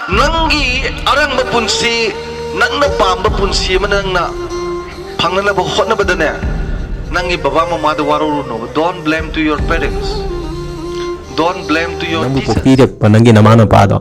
Nangi arang mapunsi nangna pamba punsi manangna pangnana ba hotna badane nangi baba mama da waruru no. Don't blame to your parents, don't blame to your teachers. teachers. Nangi namana pado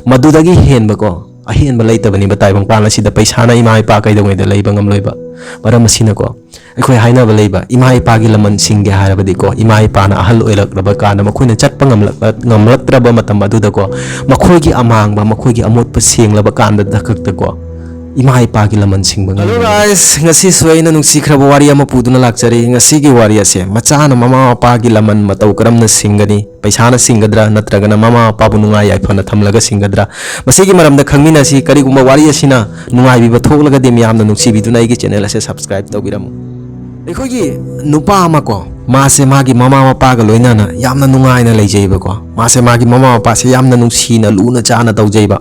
madudagi henba ko ahenba leitaba ni bataybang pala sida paisana ima ipa kaidongay da leibang amloiba maram masina ko aikoy hainaba leiba ima ipa gi laman singge harabadi ko ima ipa na ahal oilak raba kana makoyna chatpa ngamlatraba matam aduda ko makoy gi amangba makoy gi amot pa senglaba kanda dakakta ko ima ipa gi laman singba. Hello guys, ngasi soyna nungsikraba wari ama puduna lakchari ngasi gi wari ase machana mama papa gi laman matau karamna singani paisana singadra natragana mama papa nungai yaifana thamlaga singadra masigi maramda khangmina si kariguma wari asina nungai bi batholaga de miyamna nungsi biduna igi channel ase subscribe tawbiramu. Ekhoi nupa ama ko mase magi mama papa ga loinana yamna nungai na leijeiba ko mase magi mama papa se yamna nungsina luna chana tawjeiba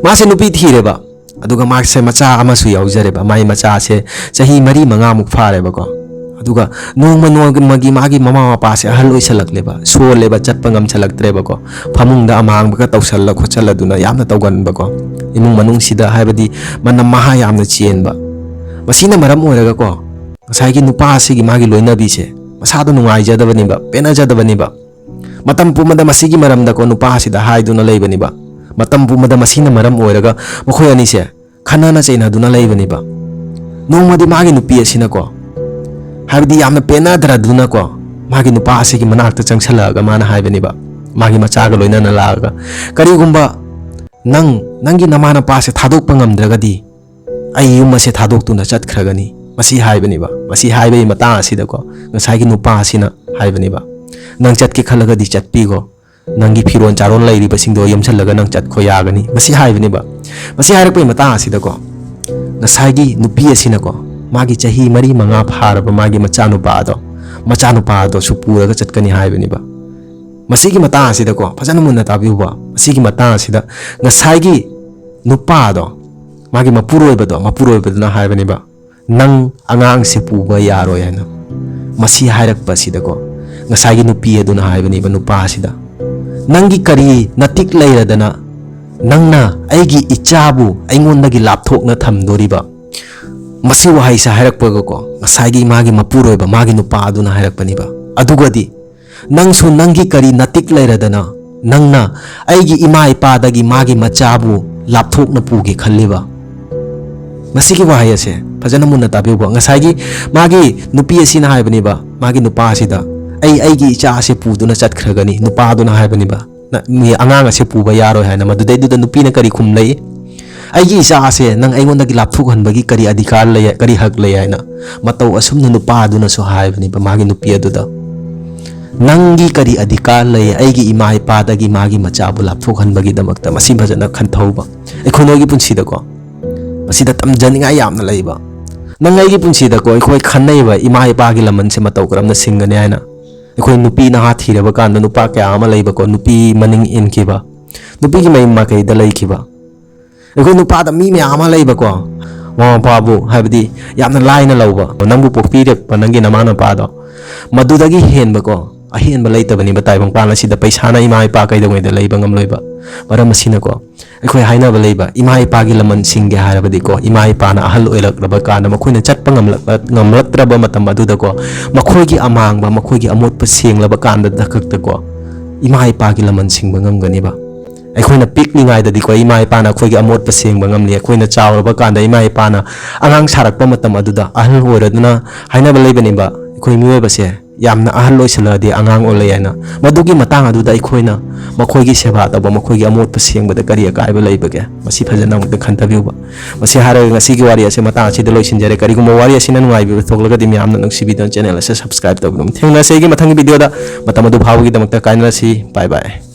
mase nupi thireba aduga mase macha amasu yaujareba mai macha se chahi mari manga muk fareba ko aduga nongma magi mama papa se ahal oisalakleba soleba chatpa ngamchalaktreba ko phamungda amangba ka tawsalla khochalla duna yamna tawganba ko imung manung sida haibadi manam maha yamna chenba masina maram oiraga ko ngasai gi nupa se gi magi loinabi se masada nungai jadabani ba pena jadabani ba matam pumada masigi maramda ko nupa sida haiduna leibani ba matam pumada masina maram oiraga mokhoy ani se khanana chaina duna leibani ba nongmadi magi nupi asina ko haibadi yamna pena dra duna ko magi nupa asigi manakta changsalaga mana haibani ba magi machaga loinana laga karigumba nangi namana pa se thadokpa ngamdragadi ai yum se thadoktuna chatkragani masi haibani ba masi haibai mata asida ko ngasai gi nupa asina haibani ba nang chatki khalaga di chatpi go nangi phiron charon lairi basingdo yamchalaga nang chat kho yagani masi haibani ba masi hairakpai mata asida ko ngasai gi nupi asina ko magi chahi mari manga pharaba magi machanu pa do supura ga chatkani haibani ba masigi mata asida ko phajana munna tabiu ba masigi mata asida ngasai gi nupa do magi mapuroi na haibani ba nang angang se puba yaro yana masi hairak pasida ko ngasai gi nupi aduna haibani ba nupa asida nangi kari natik leiradana nangna aigi ichabu aingonda gi lapthok na thamdoriba masi wahai sa hairak paga ko ngasai gi magi mapuroi ba magi nupa aduna hairak pani ba adugadi nangsu nangi kari natik leiradana nangna aigi ima ipa dagi magi machabu lapthok na pugi khalliba masigi wahai ase fajana munna tabiu ba ngasai gi magi nupi asina haibani ba magi nupa asida aigi icha ase puduna chatkragani nupa aduna haibani ba mi angang ase puba yaro haina madudai duda nupi na kari khumlei aigi icha ase nang aingonda gi lapthuk hanbagi kari adhikar lay kari hak lay haina matau asumna nupa aduna so haibani ba magi nupi aduda nangi kari adhikar lay aigi ima ipa dagi magi machabu lapthuk hanbagi damakta masi fajana khanthauba ekhonogi punsida ko masida tamjaninga yamna leiba nangai gi punsida ko ekhoi khannaiba ima ipa gi laman se matau karamna singani haina ekhoi nupi na ha thiraba kanda nupa kya ama leiba ko nupi maning in kiba nupi gi mai ma kai da lei kiba ekhoi nupa da mi me ama leiba ko mama pabu haibadi yamna laina lauba nangbu pokpirek panangi namana pa do madudagi henba ko ahenba leitabani bataibang pala sida paisana ima ipa kaidongay da leiba ngamloiba maram masina ko aikoy hainaba leiba ima ipa gi laman singge harabadi ko ima ipa na ahal oilak raba kana makoyna chatpa ngamlatraba matam aduda ko makoy gi amangba makoy gi amot pa senglaba kanda dakakta ko ima ipa gi laman singba ngamgani ba aikoyna pikningai dadi ko ima ipa na akoy gi amot pa sengba ngamli akoyna chawraba kanda ima ipa na angang sarakpa matam aduda ahal oiraduna hainaba leibani ba aikoy miyoiba se yamna ahal loisaladi angang olayana madugi matang aduda aikoyna makoygi seba taba makoygi amot pa sengbada kari akaiba leibage masi phajana mukta khantabiuba masi haraga ngasigi wari ase matang asida loisinjare kariguma wari asina nungaibi thoklagadi miyamna nungsibidan channel ase subscribe tabnum thengna segi mathangi video da matamadu phawgi damakta kainala si bye bye.